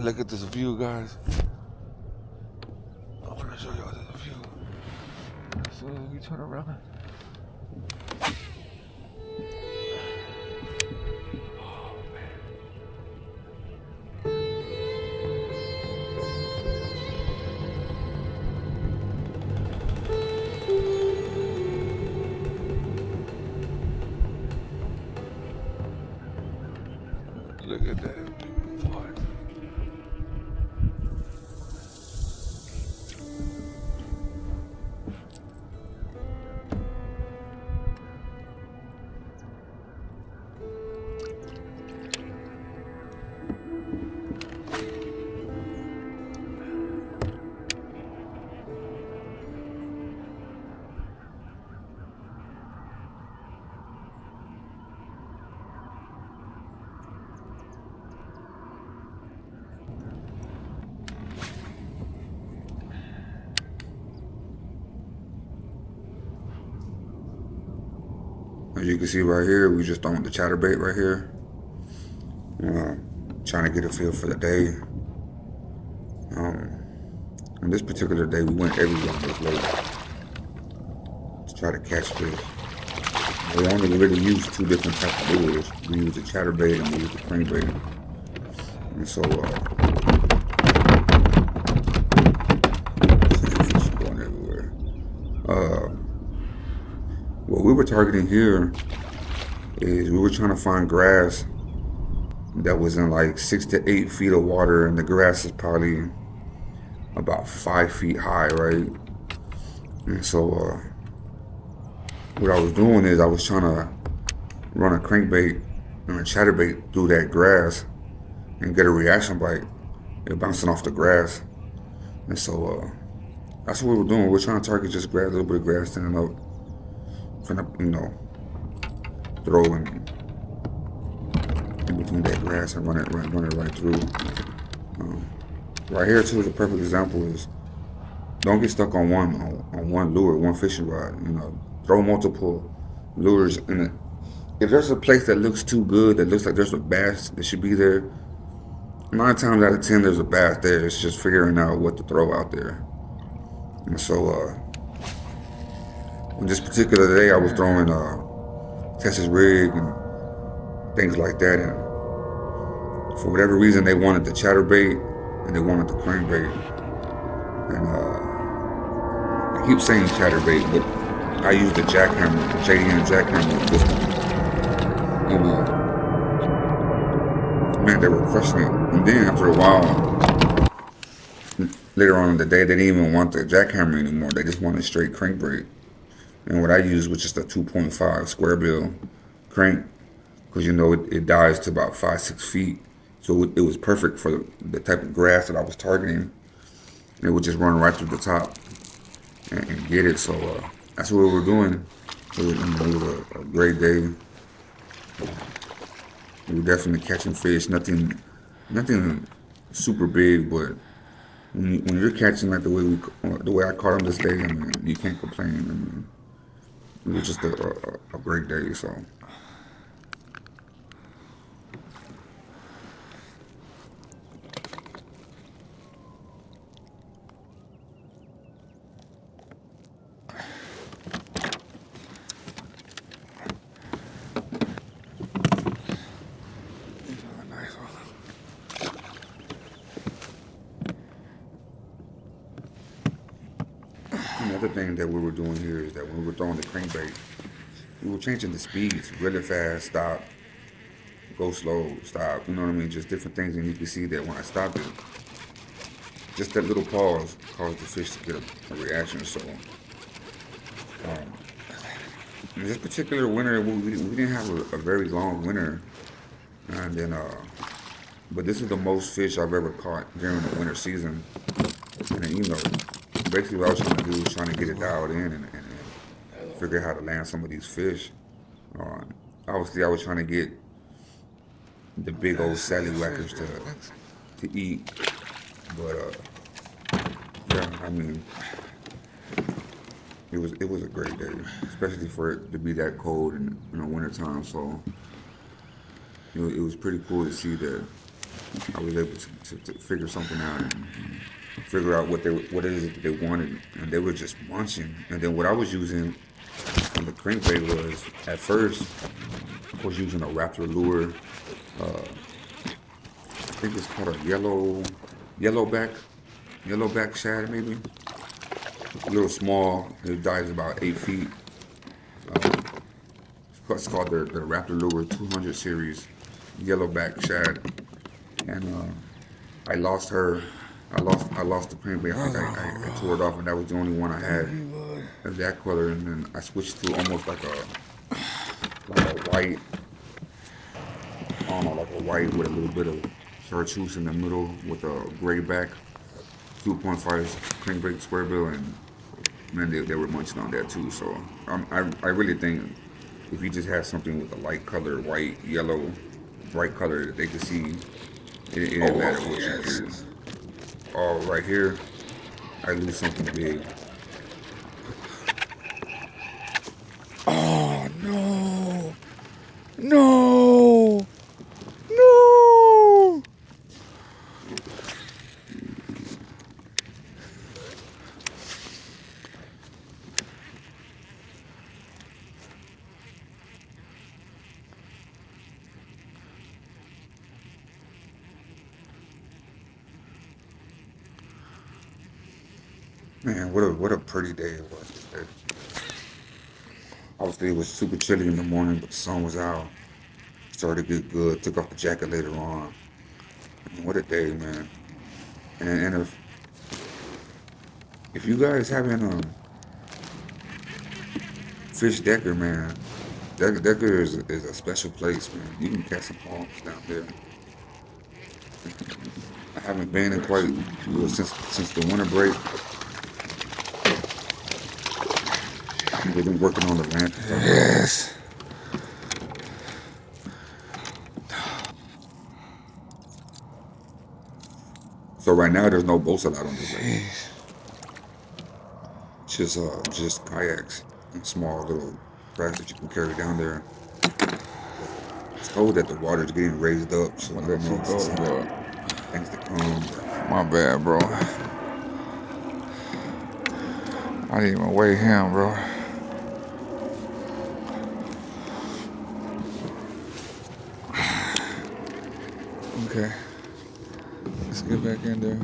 Look at this view, guys. I'm gonna show y'all this view. As soon as we turn around. Look at that view, boy. As you can see right here, we just throwing the chatterbait right here. Trying to get a feel for the day. On this particular day, we went everywhere on this lake to try to catch fish. We only really used two different types of lures. We used the chatterbait and we used the crankbait. And so, fish going everywhere. What we were targeting here is we were trying to find grass that was in like 6 to 8 feet of water, and the grass is probably about 5 feet high, right? And so what I was doing is I was trying to run a crankbait and a chatterbait through that grass and get a reaction bite. It bouncing off the grass. And so that's what we were doing. We're trying to target just grass, a little bit of grass standing up, trying to, throw in between that grass and run it right through. Right here too is a perfect example is don't get stuck on one lure, one fishing rod. Throw multiple lures in it. If there's a place that looks too good, that looks like there's a bass that should be there, 9 times out of 10 there's a bass there. It's just figuring out what to throw out there. And so on this particular day I was throwing Texas rig and things like that, and for whatever reason they wanted the chatterbait and they wanted the crankbait, and I keep saying chatterbait, but I use the jackhammer, the JDM jackhammer with this one, and man, they were crushing it. And then after a while, later on in the day, they didn't even want the jackhammer anymore. They just wanted straight crankbait, and what I used was just a 2.5 square bill crank, because it dives to about 5-6 feet, so it was perfect for the type of grass that I was targeting. It would just run right through the top and get it. So that's what we were doing. It was a great day. We were definitely catching fish. Nothing super big, but when you're catching like the way I caught them this day, I mean, you can't complain. I mean, it was just a great day. So. Another thing that we were doing here is that when we were throwing the crankbait, we were changing the speeds really fast, stop, go slow, stop, you know what I mean? Just different things, and you can see that when I stopped it, just that little pause caused the fish to get a reaction. So in this particular winter, we didn't have a very long winter, and then but this is the most fish I've ever caught during the winter season. And basically what I was trying to do was trying to get it dialed in and figure out how to land some of these fish. Obviously I was trying to get the big old sallywhackers to eat, but yeah, I mean, it was a great day, especially for it to be that cold in the wintertime. So it was pretty cool to see that I was able to figure something out and figure out what it is that they wanted, and they were just munching. And then what I was using on the crankbait was at first I was using a Raptor lure. I think it's called a yellowback, yellowback shad maybe. A little small. It dives about 8 feet. It's called the Raptor Lure 200 series yellowback shad, and I lost her. I lost the crankbait. I think I tore it off, and that was the only one I had of that color. And then I switched to almost like a white, I don't know, like a white with a little bit of chartreuse in the middle with a gray back, 2.5 crankbait square bill, and man, they were munching on that too. So I really think if you just have something with a light color, white, yellow, bright color that they can see, it didn't matter what you do. Oh, right here, I lose something big. Oh no! No! No! Man, what a pretty day it was. Obviously, it was super chilly in the morning, but the sun was out. Started to get good. Took off the jacket later on. I mean, what a day, man. And if you guys haven't fished Decker, man, Decker is a special place, man. You can catch some hogs down there. I haven't been in quite since the winter break. They've been working on the ramp. Yes. So right now there's no boats allowed on the lake. Just kayaks and small little crafts that you can carry down there. It's told that the water's getting raised up, so I don't know if it's things to come. My bad, bro. I didn't even weigh him, bro. Okay. Let's get back in there.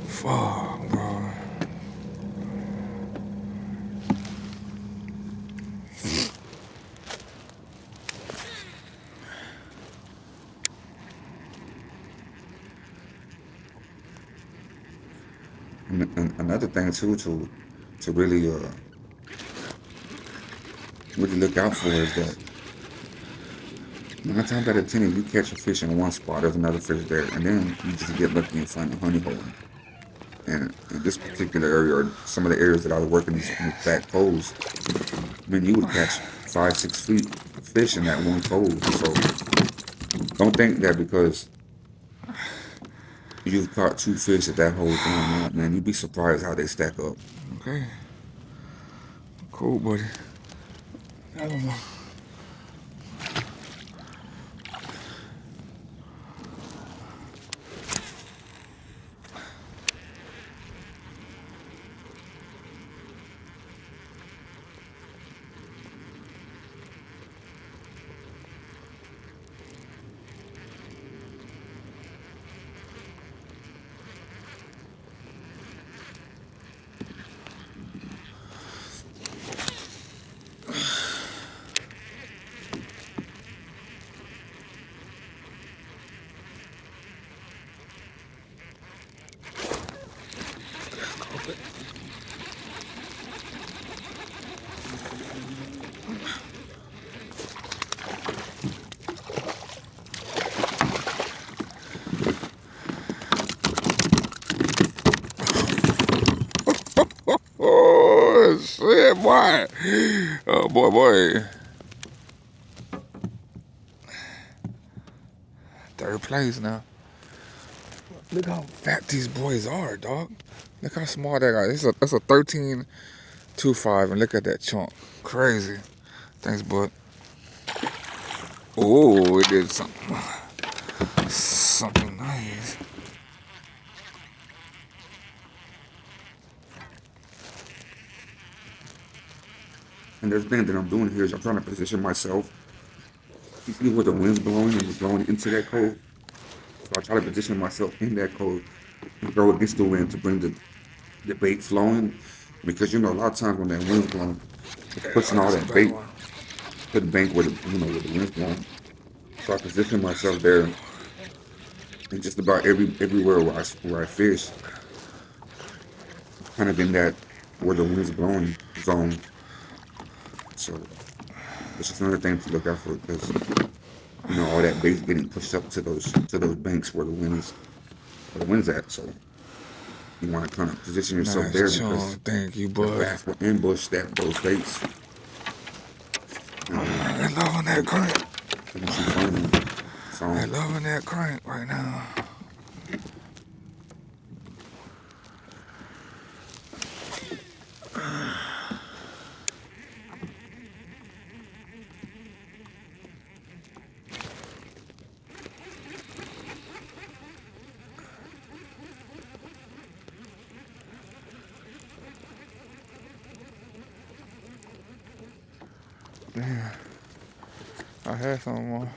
Fuck, bro. And another thing too to really look out for is that 9 times out of 10, if you catch a fish in one spot, there's another fish there, and then you just get lucky and find a honey hole. And in this particular area, or some of the areas that I was working these back poles, I mean, you would catch 5, 6 feet fish in that one pole. So don't think that because you've caught 2 fish at that whole thing, man, you'd be surprised how they stack up. Okay. Cool, buddy. I don't know. Oh, shit, boy. Oh, boy. Third place now. Look how fat these boys are, dog. Look how small that guy is. That's a 13.25, and look at that chunk. Crazy. Thanks, bud. Oh, it did something. Something nice. And the thing that I'm doing here is I'm trying to position myself. You see where the wind's blowing and it's blowing into that cove? So I try to position myself in that cove and throw against the wind to bring the bait flowing. Because a lot of times when that wind's blowing, it's Yeah, pushing all that's a that better bait one. to the bank where where the wind's blowing. So I position myself there and just about everywhere where I fish, kind of in that where the wind's blowing zone. So it's just another thing to look out for because all that bait's getting pushed up to those banks where the wind's at. So you want to kind of position yourself there Nice because chunk. Thank you, the bud. bass will ambush those baits, and then I loving that when crank. once you find them, I so loving that crank right now. Damn. I had some more.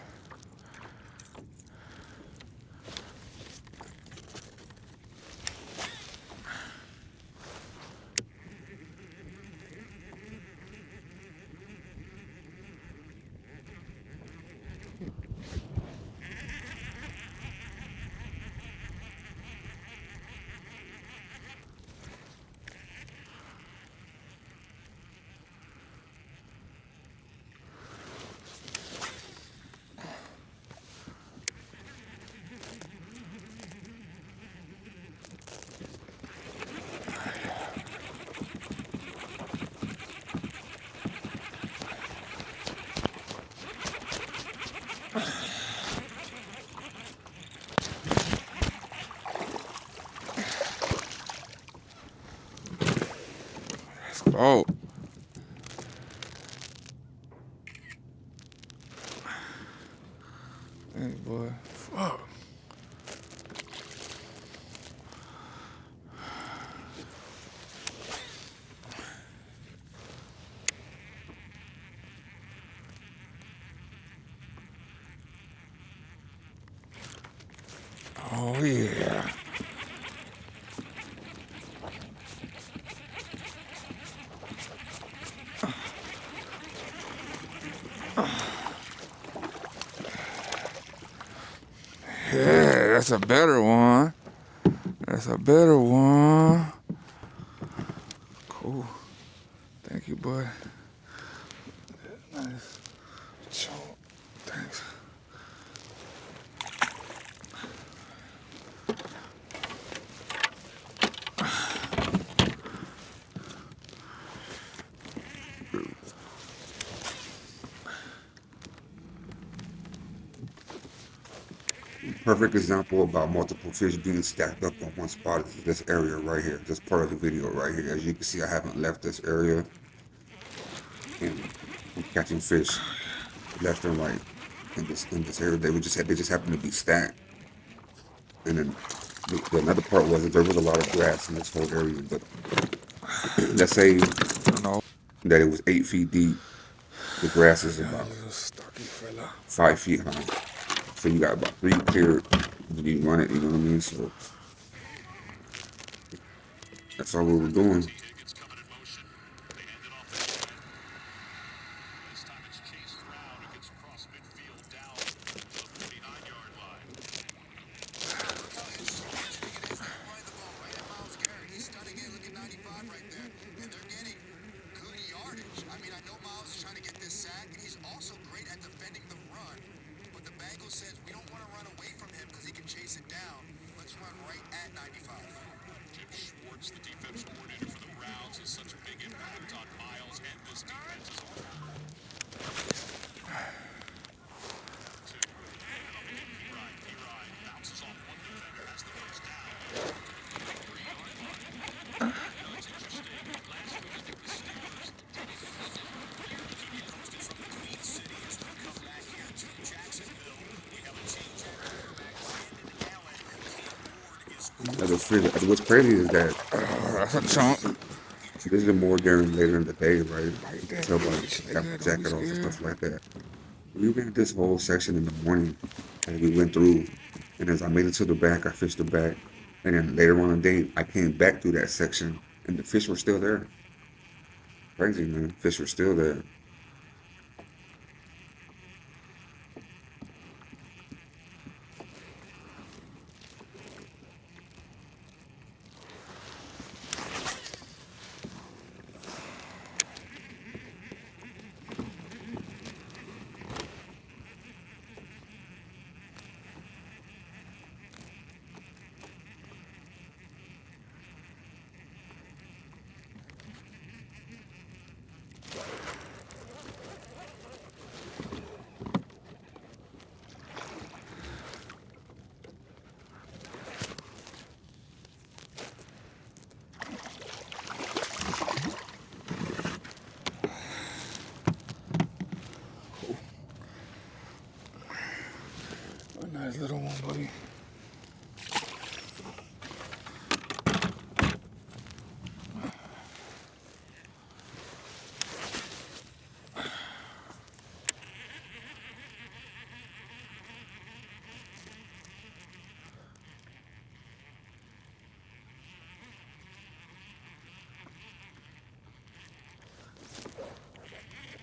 Let's go. Hey, boy. Fuck. Oh, yeah. Yeah, that's a better one. That's a better one. Cool. Thank you, bud. Nice. Chunk. Thanks. perfect example about multiple fish being stacked up on one spot is this area right here, this part of the video right here. As you can see, I haven't left this area, and I'm catching fish left and right in this area. They just happen to be stacked. And then the another part was that there was a lot of grass in this whole area. But let's say No. that it was 8 feet deep. The grass is Yeah, about little stocky fella. 5 feet high. So you got about three clear to be running, you know what I mean? So that's all we were doing. As a fish. What's crazy is that That's a chunk. this is more during later in the day, right? Bite You can that tell by bitch, got my nigga. Don't be jacket off and scared. stuff like that. We ran this whole section in the morning as we went through, and as I made it to the back, I fished the back, and then later on in the day, I came back through that section, and the fish were still there. Crazy, man. Fish were still there. A nice little one, buddy.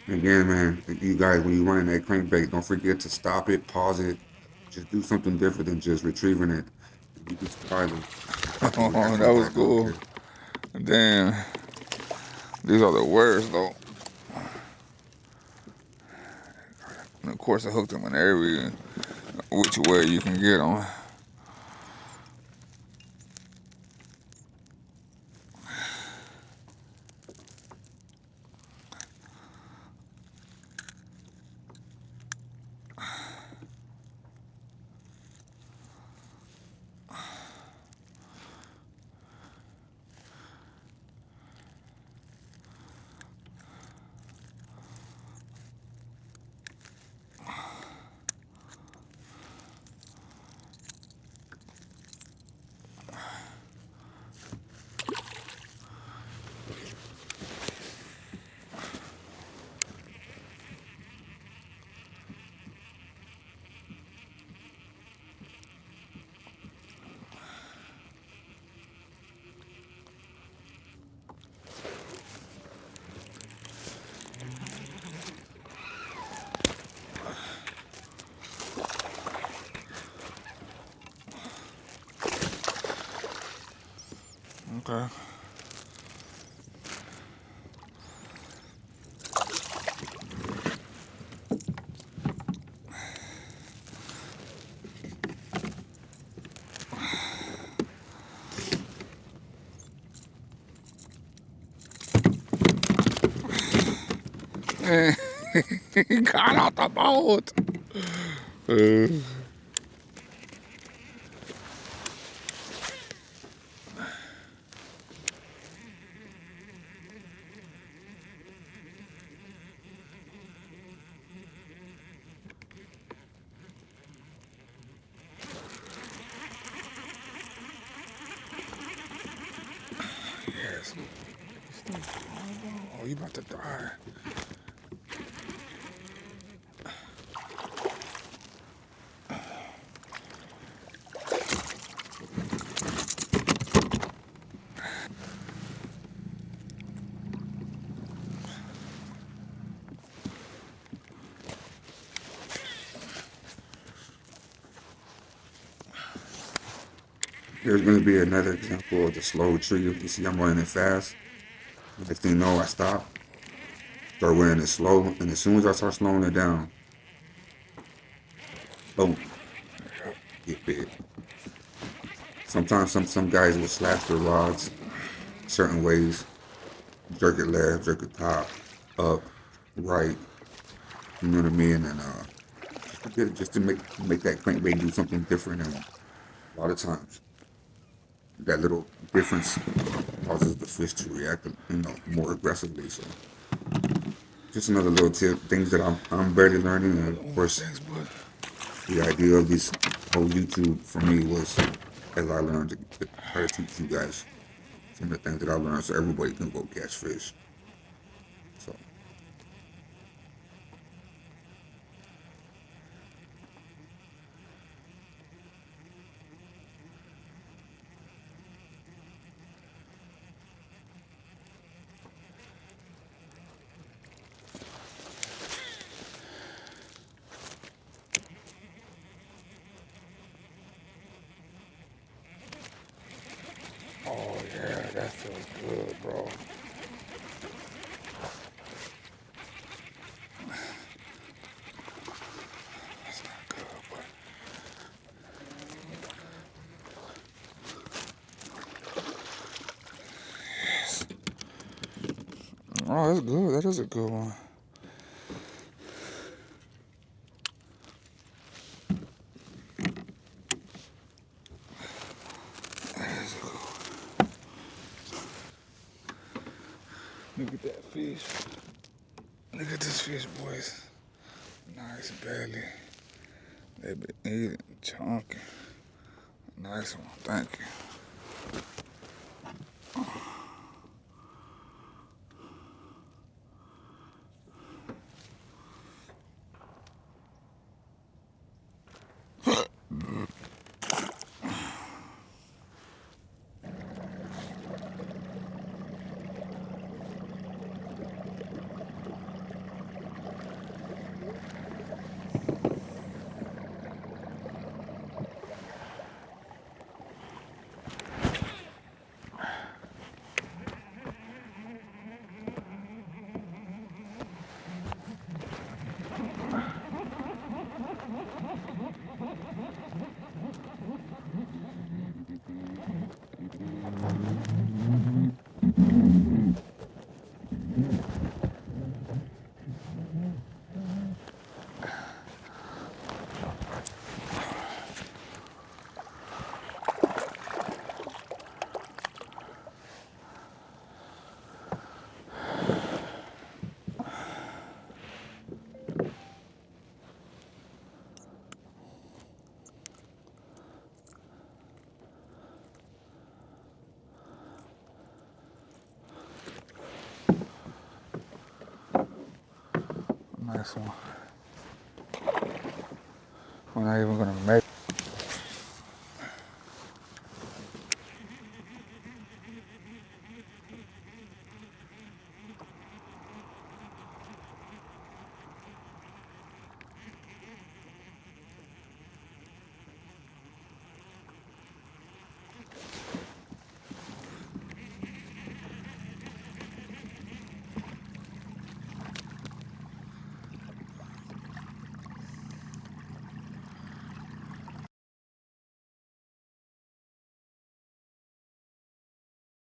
Again, man, you guys, when you running that crankbait, don't forget to stop it, pause it, just do something different than just retrieving it. You'd be surprised at the Oh, reaction that you was guys will cool. get. Damn. These are the worst, though. And of course, I hooked them in every which way you can get them. Okay. He got out the boat. Uh, yes. Oh, you about to die. There's going to be another example of the slow retrieve. You see, I'm running it fast. Next thing you know, I stop, start running it slow, and as soon as I start slowing it down, boom, get bit. Sometimes some guys will slash their rods certain ways, jerk it left, jerk it top, up, right. You know what I mean? And just to make that crankbait do something different. And a lot of times, that little difference causes the fish to react, more aggressively. So, just another little tip, things that I'm barely learning. And of Oh, course, thanks, bud. the idea of this whole YouTube for me was as I learned to try to teach you guys some of the things that I learned, so everybody can go catch fish. So Oh yeah, that feels good, bro. That's not good, but yes. Oh, that's good. That is a good one. That is a good one. Look at that fish. Look at this fish, boys. Nice belly. They been eating, chunky. Nice one. Thank you. Nice one. We're not even gonna make